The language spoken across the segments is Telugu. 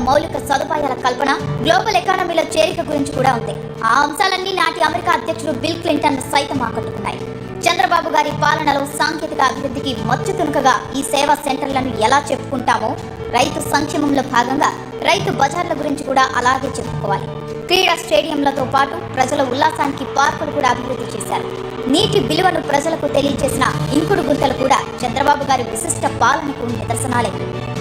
మౌలిక సదుపాయాల కల్పన, గ్లోబల్ ఎకానమీలో చేరిక గురించి కూడా ఉంది. ఆ అంశాలన్నీ నాటి అమెరికా అధ్యక్షుడు బిల్ క్లింటన్ సైతం ఆకట్టుకున్నాయి. చంద్రబాబు గారి పాలనలో సాంకేతిక అభివృద్ధికి మచ్చు తునకగా ఈ సేవా సెంటర్లను ఎలా చెప్పుకుంటామో, రైతు సంక్షేమంలో భాగంగా రైతు బజార్ల గురించి కూడా అలాగే చెప్పుకోవాలి. క్రీడా స్టేడియంలతో పాటు ప్రజల ఉల్లాసానికి పార్కులు కూడా అభివృద్ధి చేశారు. నీటి విలువను ప్రజలకు తెలియజేసిన ఇంకుడు గుంతలు కూడా చంద్రబాబు గారి విశిష్ట పాలనకు నిదర్శనాలే.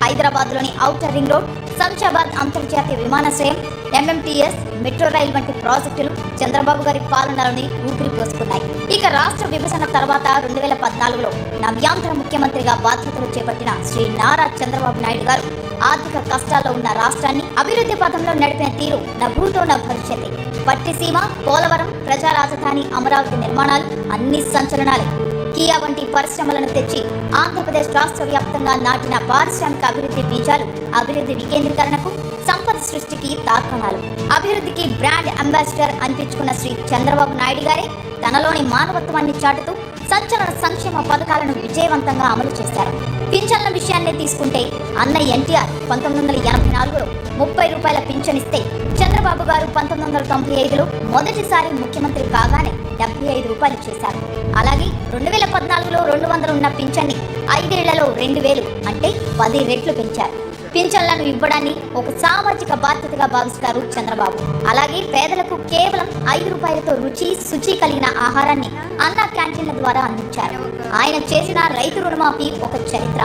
హైదరాబాద్లోని ఔటర్ రింగ్ రోడ్, శంషాబాద్ అంతర్జాతీయ విమానాశ్రయం, MMTS, మెట్రో రైల్ వంటి ప్రాజెక్టులు చంద్రబాబు గారి పాలనలోని ఊపిరి పోసుకున్నాయి. ఇక రాష్ట్ర విభజన తర్వాత 2014లో నవ్యాంధ్ర ముఖ్యమంత్రిగా బాధ్యతలు చేపట్టిన శ్రీ నారా చంద్రబాబు నాయుడు గారు ఆర్థిక కష్టాల్లో ఉన్న రాష్ట్రాన్ని అభివృద్ధి పథంలో నడిపిన తీరు నా భూతో నా భవిష్యత్తే. పట్టిసీమ, పోలవరం, ప్రజా రాజధాని అమరావతి నిర్మాణాలు అన్ని సంచలనాలే. కియా వంటి పరిశ్రమలను తెచ్చి ఆంధ్రప్రదేశ్ రాష్ట్ర వ్యాప్తంగా నాటిన పారిశ్రామిక అభివృద్ధి బీజాలు అభివృద్ధి వికేంద్రీకరణకు, సంపద సృష్టికి తార్కాణాలు. అభివృద్ధికి బ్రాండ్ అంబాసిడర్ అనిపించుకున్న శ్రీ చంద్రబాబు నాయుడు గారే తనలోని మానవత్వాన్ని చాటుతూ సంచలన సంక్షేమ పథకాలను విజయవంతంగా అమలు చేశారు. పింఛన్ల విషయాన్ని తీసుకుంటే అన్న ఎన్టీఆర్ 1984లో 30 రూపాయల పింఛన్ ఇస్తే, చంద్రబాబు గారు 1995లో మొదటిసారి ముఖ్యమంత్రి కాగానే 75 రూపాయలు చేశారు. అలాగే 2014లో 200 ఉన్న పింఛన్ని 5 ఏళ్లలో 2000 అంటే 10 రెట్లు పెంచారు. పింఛన్లను ఇవ్వడాన్ని ఒక సామాజిక బాధ్యతగా భావిస్తారు చంద్రబాబు. అలాగే పేదలకు కేవలం 5 రూపాయలతో రుచి, శుచి కలిగిన ఆహారాన్ని అన్న క్యాంటీన్ల ద్వారా అందించారు. ఆయన చేసిన రైతు రుణమాఫీ ఒక చరిత్ర.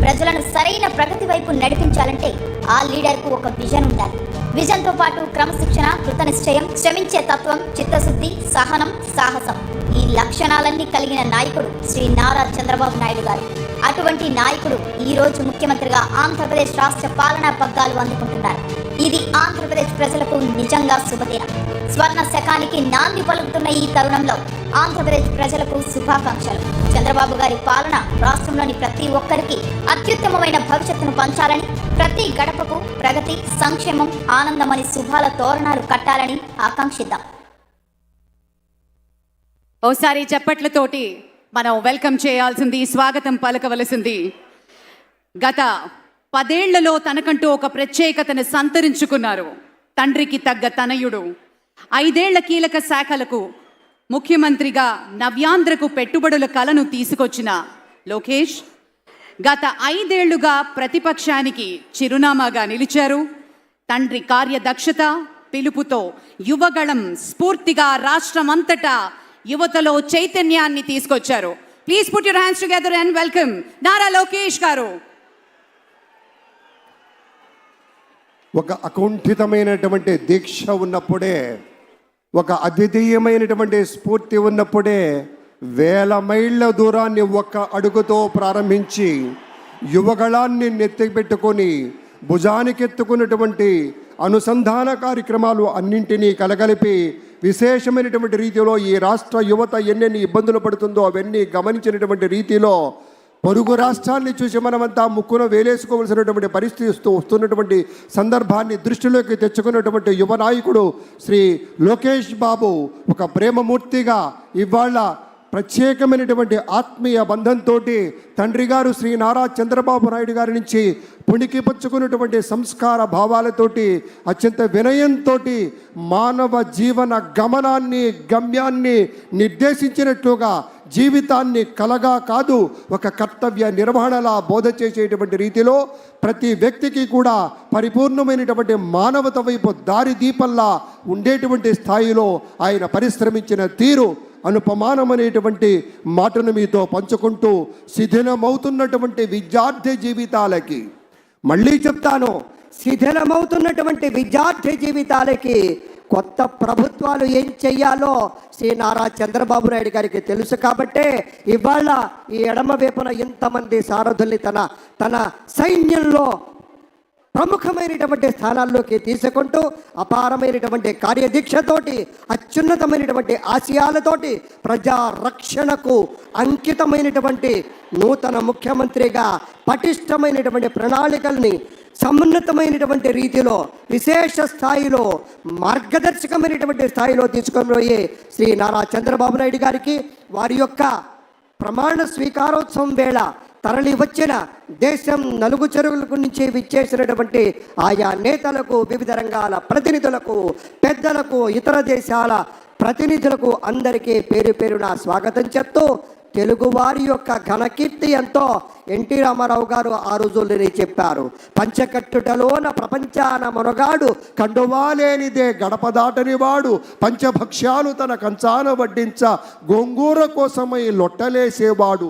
ప్రజలను సరైన ప్రగతి వైపు నడిపించాలంటే ఆ లీడర్కు ఒక విజన్ ఉండాలి. విజన్తో పాటు క్రమశిక్షణ, కృతనిశ్చయం, శ్రమించే తత్వం, చిత్తశుద్ధి, సహనం, సాహసం, ఈ లక్షణాలన్నీ కలిగిన నాయకుడు శ్రీ నారా చంద్రబాబు నాయుడు గారు. అటువంటి నాయకుడు ఈ రోజు ముఖ్యమంత్రిగా ఆంధ్రప్రదేశ్ రాష్ట్ర పాలనా పగ్గాలు అందుకుంటున్నారు. ఇది ఆంధ్రప్రదేశ్ ప్రజలకు నిజంగా శుభదినం. స్వర్ణ శకానికి నాంది పలుకుతున్న ఈ తరుణంలో ఆంధ్రప్రదేశ్ ప్రజలకు శుభాకాంక్షలు. చంద్రబాబు గారి పాలన రాష్ట్రంలోని ప్రతి ఒక్కరికి అత్యుత్తమమైన భవిష్యత్తును పంచాలని, ప్రతి గడపకు ప్రగతి, సంక్షేమం, ఆనందమని శుభాల తోరణాలు కట్టాలని ఆకాంక్షిద్దాం. ఓసారి చప్పట్లతోటి మనం వెల్కమ్ చేయాల్సింది, స్వాగతం పలకవలసింది. గత 10 ఏళ్లలో తనకంటూ ఒక ప్రత్యేకతను సంతరించుకున్నారు తండ్రికి తగ్గ తనయుడు. 5 ఏళ్ల కీలక శాఖలకు ముఖ్యమంత్రిగా నవ్యాంధ్రకు పెట్టుబడుల కలను తీసుకొచ్చిన లోకేష్ గత 5 ఏళ్లుగా ప్రతిపక్షానికి చిరునామాగా నిలిచారు. తండ్రి కార్యదక్షత, పిలుపుతో యువగళం స్ఫూర్తిగా రాష్ట్రమంతటా యువతలో చైతన్యాన్ని తీసుకొచ్చారు. Please put your hands together and welcome Nara Lokesh గారు. ఒక అకుంఠితమైనటువంటి దీక్ష ఉన్నప్పుడే, ఒక అద్వితీయమైనటువంటి స్ఫూర్తి ఉన్నప్పుడే 1000 మైళ్ళ దూరాన్ని ఒక్క అడుగుతో ప్రారంభించి యువగళాన్ని నెత్తిపెట్టుకొని భుజానికెత్తుకున్నటువంటి అనుసంధాన కార్యక్రమాలు అన్నింటినీ కలగలిపి విశేషమైనటువంటి రీతిలో ఈ రాష్ట్ర యువత ఎన్నెన్ని ఇబ్బందులు పడుతుందో అవన్నీ గమనించినటువంటి రీతిలో పొరుగు రాష్ట్రాన్ని చూసి మనమంతా ముక్కున వేలేసుకోవలసినటువంటి పరిస్థితి వస్తున్నటువంటి సందర్భాన్ని దృష్టిలోకి తెచ్చుకున్నటువంటి యువ నాయకుడు శ్రీ లోకేష్ బాబు ఒక ప్రేమమూర్తిగా ఇవాళ ప్రత్యేకమైనటువంటి ఆత్మీయ బంధంతో తండ్రి గారు శ్రీ నారా చంద్రబాబు నాయుడు గారి నుంచి పుణికిపుచ్చుకున్నటువంటి సంస్కార భావాలతోటి, అత్యంత వినయంతో మానవ జీవన గమ్యాన్ని నిర్దేశించినట్లుగా జీవితాన్ని కలగా కాదు ఒక కర్తవ్య నిర్వహణలా బోధ చేసేటువంటి రీతిలో ప్రతి వ్యక్తికి కూడా పరిపూర్ణమైనటువంటి మానవత వైపు దారి దీపంలా ఉండేటువంటి స్థాయిలో ఆయన పరిశ్రమించిన తీరు అనుపమానమైనటువంటి మాటను మీతో పంచుకుంటూ, శిథిలమవుతున్నటువంటి విద్యార్థి జీవితాలకి, మళ్ళీ చెప్తాను, శిథిలమవుతున్నటువంటి విద్యార్థి జీవితాలకి కొత్త ప్రభుత్వాలు ఏం చెయ్యాలో శ్రీ నారా చంద్రబాబు నాయుడు గారికి తెలుసు. కాబట్టే ఇవాళ ఈ ఎడమ వైపున ఇంతమంది సారథుల్ని తన సైన్యంలో ప్రముఖమైనటువంటి స్థానాల్లోకి తీసుకుంటూ అపారమైనటువంటి కార్యదీక్షతోటి, అత్యున్నతమైనటువంటి ఆశయాలతోటి ప్రజా రక్షణకు అంకితమైనటువంటి నూతన ముఖ్యమంత్రిగా పటిష్టమైనటువంటి ప్రణాళికల్ని సమున్నతమైనటువంటి రీతిలో, విశేష స్థాయిలో, మార్గదర్శకమైనటువంటి స్థాయిలో తీసుకొని శ్రీ నారా చంద్రబాబు నాయుడు గారికి వారి యొక్క ప్రమాణ స్వీకారోత్సవం వేళ తరలి వచ్చిన దేశం నలుగు చెరువుల నుంచి విచ్చేసినటువంటి ఆయా నేతలకు, వివిధ రంగాల ప్రతినిధులకు, పెద్దలకు, ఇతర దేశాల ప్రతినిధులకు అందరికీ పేరు పేరున స్వాగతం చెప్తూ తెలుగువారి యొక్క ఘనకీర్తి ఎంతో ఎన్టీ రామారావు గారు ఆ రోజుల్లోనే చెప్పారు. పంచకట్టుటలోన ప్రపంచాన మొనగాడు, కండువాలేనిదే గడప దాటని వాడు, పంచభక్ష్యాలు తన కంచాన వడ్డించ గోంగూర కోసమై లొట్టలేసేవాడు,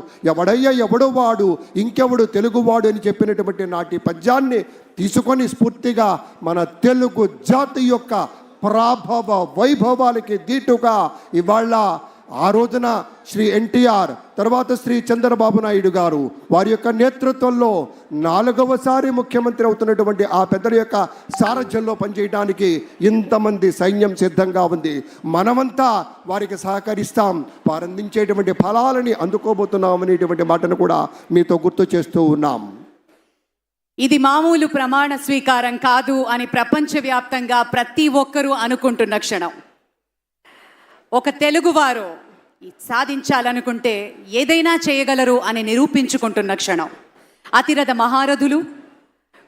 ఎవడు వాడు ఇంకెవడు తెలుగువాడు అని చెప్పినటువంటి నాటి పద్యాన్ని తీసుకొని స్ఫూర్తిగా మన తెలుగు జాతి యొక్క ప్రాభవ వైభవాలకి దీటుగా ఇవాళ ఆ రోజున శ్రీ ఎన్టీఆర్, తర్వాత శ్రీ చంద్రబాబు నాయుడు గారు వారి యొక్క నేతృత్వంలో 4వసారి ముఖ్యమంత్రి అవుతున్నటువంటి ఆ పెద్దల యొక్క సారథ్యంలో పనిచేయడానికి ఇంతమంది సైన్యం సిద్ధంగా ఉంది. మనమంతా వారికి సహకరిస్తాం, వారు అందించేటువంటి ఫలాలని అందుకోబోతున్నాం అనేటువంటి మాటను కూడా మీతో గుర్తు చేస్తూ ఉన్నాం. ఇది మామూలు ప్రమాణ స్వీకారం కాదు అని ప్రపంచవ్యాప్తంగా ప్రతి ఒక్కరూ అనుకుంటున్న క్షణం. ఒక తెలుగువారు సాధించాలనుకుంటే ఏదైనా చేయగలరు అని నిరూపించుకుంటున్న క్షణం. అతిరథ మహారథులు,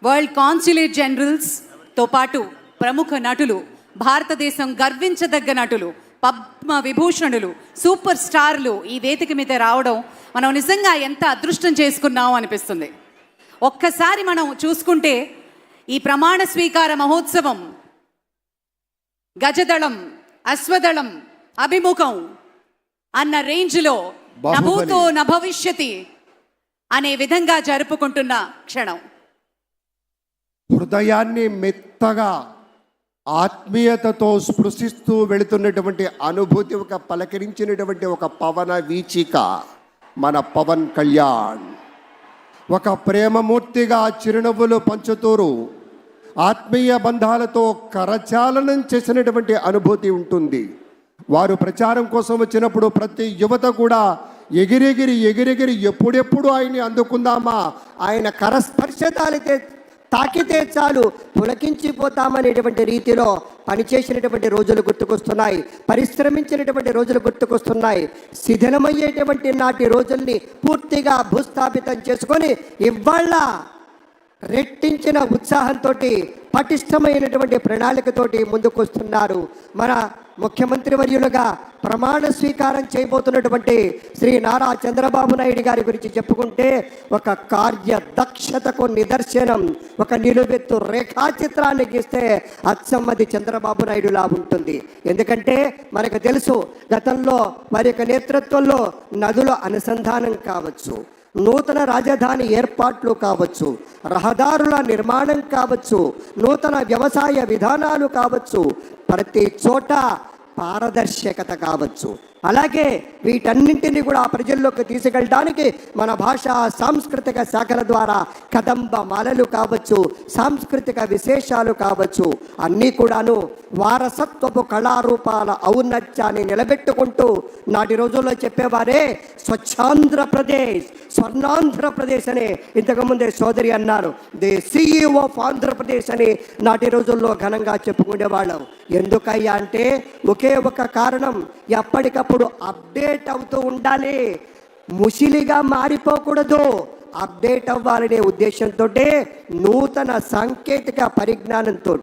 వరల్డ్ కాన్సులేట్ జనరల్స్తో పాటు ప్రముఖ నటులు, భారతదేశం గర్వించదగ్గ నటులు, పద్మ విభూషణులు, సూపర్ స్టార్లు ఈ వేదిక మీద రావడం మనం నిజంగా ఎంత అదృష్టం చేసుకున్నాం అనిపిస్తుంది. ఒక్కసారి మనం చూసుకుంటే ఈ ప్రమాణ స్వీకార మహోత్సవం గజదళం, అశ్వదళం, అభిముఖం అన్న రేంజ్లో నభూతో నభవిష్యతి అనే విధంగా జరుపుకుంటున్న క్షణం. హృదయాన్ని మెత్తగా ఆత్మీయతతో స్పృశిస్తూ వెళుతున్నటువంటి అనుభూతి, ఒక పలకరించినటువంటి ఒక పవన వీచిక మన పవన్ కళ్యాణ్. ఒక ప్రేమమూర్తిగా చిరునవ్వులు పంచుతూరు ఆత్మీయ బంధాలతో కరచాలనం చేసినటువంటి అనుభూతి ఉంటుంది. వారు ప్రచారం కోసం వచ్చినప్పుడు ప్రతి యువత కూడా ఎగిరెగిరి ఎప్పుడెప్పుడు ఆయన్ని అందుకుందామా, ఆయన కరస్పర్శ తాకితే చాలు పులకించిపోతామనేటువంటి రీతిలో పనిచేసినటువంటి రోజులు గుర్తుకొస్తున్నాయి, పరిశ్రమించినటువంటి రోజులు గుర్తుకొస్తున్నాయి. శిథిలమయ్యేటువంటి నాటి రోజుల్ని పూర్తిగా భూస్థాపితం చేసుకొని ఇవాళ రెట్టించిన ఉత్సాహంతో, పటిష్టమైనటువంటి ప్రణాళికతోటి ముందుకొస్తున్నారు. మన ముఖ్యమంత్రి వర్యులుగా ప్రమాణ స్వీకారం చేయబోతున్నటువంటి శ్రీ నారా చంద్రబాబు నాయుడు గారి గురించి చెప్పుకుంటే ఒక కార్యదక్షతకు నిదర్శనం, ఒక నిలువెత్తు రేఖాచిత్రాన్ని గీస్తే అచ్చమ్మది చంద్రబాబు నాయుడులా ఉంటుంది. ఎందుకంటే మనకు తెలుసు, గతంలో వారి యొక్క నేతృత్వంలో నదుల అనుసంధానం కావచ్చు, నూతన రాజధాని ఏర్పాట్లు కావచ్చు, రహదారుల నిర్మాణం కావచ్చు, నూతన వ్యవసాయ విధానాలు కావచ్చు, ప్రతి చోట పారదర్శకత కావచ్చు. అలాగే వీటన్నింటినీ కూడా ప్రజల్లోకి తీసుకెళ్ళడానికి మన భాషా సాంస్కృతిక శాఖల ద్వారా కదంబ మాలలు కావచ్చు, సాంస్కృతిక విశేషాలు కావచ్చు, అన్నీ కూడాను వారసత్వపు కళారూపాల ఔన్నత్యాన్ని నిలబెట్టుకుంటూ నాటి రోజుల్లో చెప్పేవారే స్వచ్ఛాంధ్రప్రదేశ్, స్వర్ణాంధ్రప్రదేశ్ అని ఇంతకుముందే సోదరి అన్నారు. ది CEO ఆఫ్ ఆంధ్రప్రదేశ్ అని నాటి రోజుల్లో ఘనంగా చెప్పుకునేవాళ్ళం. ఎందుకయ్యా అంటే ఒకే ఒక కారణం, ఎప్పటికప్పుడు అప్డేట్ అవుతూ ఉండాలి, ముసిలిగా మారిపోకూడదు. అప్డేట్ అవ్వాలనే ఉద్దేశంతో నూతన సాంకేతిక పరిజ్ఞానంతో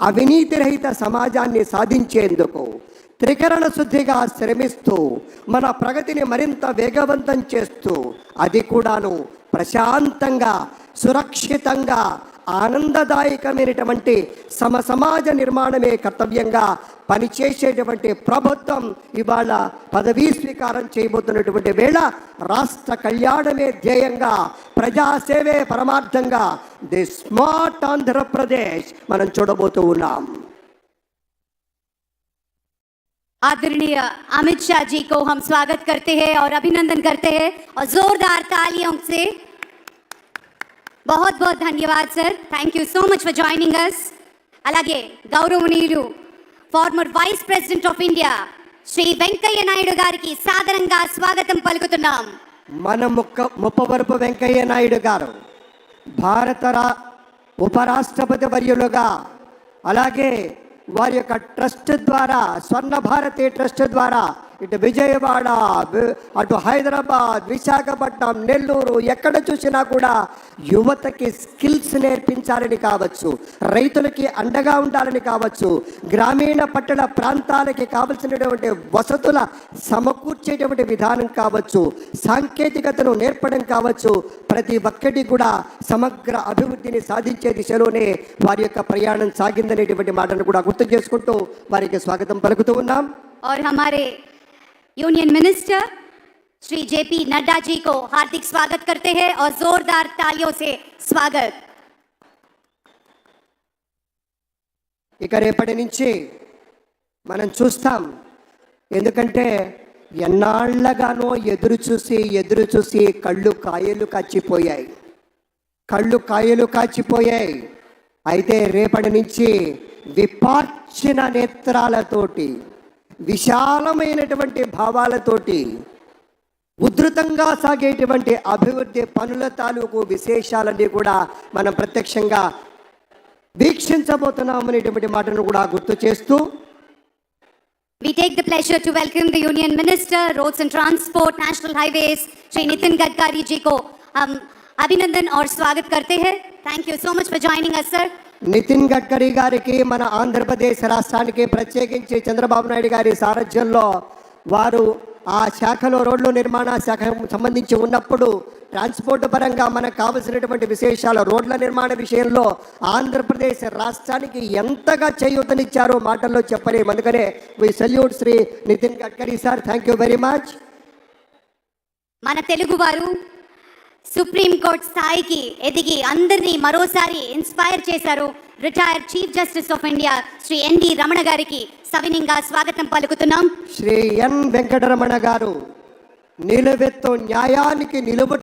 అవినీతి రహిత సమాజాన్ని సాధించేందుకు త్రికరణ శుద్ధిగా శ్రమిస్తూ మన ప్రగతిని మరింత వేగవంతం చేస్తూ, అది కూడాను ప్రశాంతంగా, సురక్షితంగా, ఆనందదాయకమైనటువంటి సమాజ నిర్మాణమే కర్తవ్యంగా పనిచేసేటువంటి ప్రభుత్వం ఇవాళ పదవీ స్వీకారం చేయబోతున్నటువంటి వేళ రాష్ట్ర కళ్యాణమే ధ్యేయంగా, ప్రజాసేవే పరమార్థంగా ది స్మార్ట్ ఆంధ్రప్రదేశ్ మనం చూడబోతూ ఉన్నాం. आदरणीय अमित शाह जी को हम स्वागत करते हैं और अभिनंदन करते हैं और जोरदार तालियों से बहुत बहुत धन्यवाद sir. Thank you so much for joining us. అలాగే గౌరవనీయులు former vice president of India Shri Venkaiah Naidu గారికి సాదరంగా స్వాగతం పలుకుతున్నాం. మన ముప్పవరపు వెంకయ్య నాయుడు గారు భారత ఉపరాష్ట్రపతి వర్యులుగా, అలాగే వారి యొక్క ట్రస్ట్ ద్వారా, స్వర్ణ భారతి ట్రస్ట్ ద్వారా ఇటు విజయవాడ, అటు హైదరాబాద్, విశాఖపట్నం, నెల్లూరు, ఎక్కడ చూసినా కూడా యువతకి స్కిల్స్ నేర్పించాలని కావచ్చు, రైతులకి అండగా ఉండాలని కావచ్చు, గ్రామీణ పట్టణ ప్రాంతాలకి కావలసినటువంటి వసతుల సమకూర్చేటువంటి విధానం కావచ్చు, సాంకేతికతను నేర్పడం కావచ్చు, ప్రతి ఒక్కటి కూడా సమగ్ర అభివృద్ధిని సాధించే దిశలోనే వారి యొక్క ప్రయాణం సాగిందనేటువంటి మాటను కూడా గుర్తు చేసుకుంటూ వారికి స్వాగతం పలుకుతూ ఉన్నాం. और हमारे यूनियन मिनिस्टर श्री जेपी नड्डा जी को हार्दिक स्वागत करते हैं और जोरदार तालियों से स्वागत. ఇక రేపటి నుంచి మనం చూస్తాం, ఎందుకంటే ఎన్నాళ్ళగానో ఎదురు చూసి కళ్ళు కాయలు కాచిపోయాయి. అయితే రేపటి నుంచి విపార్చిన నేత్రాలతోటి, విశాలమైనటువంటి భావాలతోటి ఉధృతంగా సాగేటువంటి అభివృద్ధి పనుల తాలూకు విశేషాలన్నీ కూడా మనం ప్రత్యక్షంగా వీక్షించబోతున్నాం అనేటువంటి మాటను కూడా గుర్తు చేస్తూ We take the pleasure to welcome the Union Minister, Roads and Transport, National Highways, Shri Nitin Gadkari ji को हम अभिनंदन और स्वागत करते हैं. Thank you so much for joining us, sir. Nitin Gadkari గారికి మన ఆంధ్రప్రదేశ్ రాష్ట్రానికి ప్రత్యేకించి చంద్రబాబు నాయుడు గారి సారథ్యంలో వారు ఆ శాఖలో రోడ్ల నిర్మాణ శాఖ సంబంధించి ఉన్నప్పుడు ట్రాన్స్పోర్ట్ పరంగా మనకు కావలసినటువంటి విశేషాలు రోడ్ల నిర్మాణ విషయంలో ఆంధ్రప్రదేశ్ రాష్ట్రానికి ఎంతగా చేయూతనిచ్చారో మాటల్లో చెప్పలేము. అందుకనే we salute Shri Nitin Gadkari sir. Thank you very much. మన తెలుగు వారు సుప్రీం కోర్ట్ స్థాయికి ఎదిగి అందరినీ మరోసారి ఇన్స్పైర్ చేశారు. Retired chief justice of India Shri ND Ramana గారికి సవినీయంగా స్వాగతం పలుకుతున్నాం. శ్రీ ఎన్ వెంకటరమణ గారు నిలువెత్తు న్యాయానికి నిలువ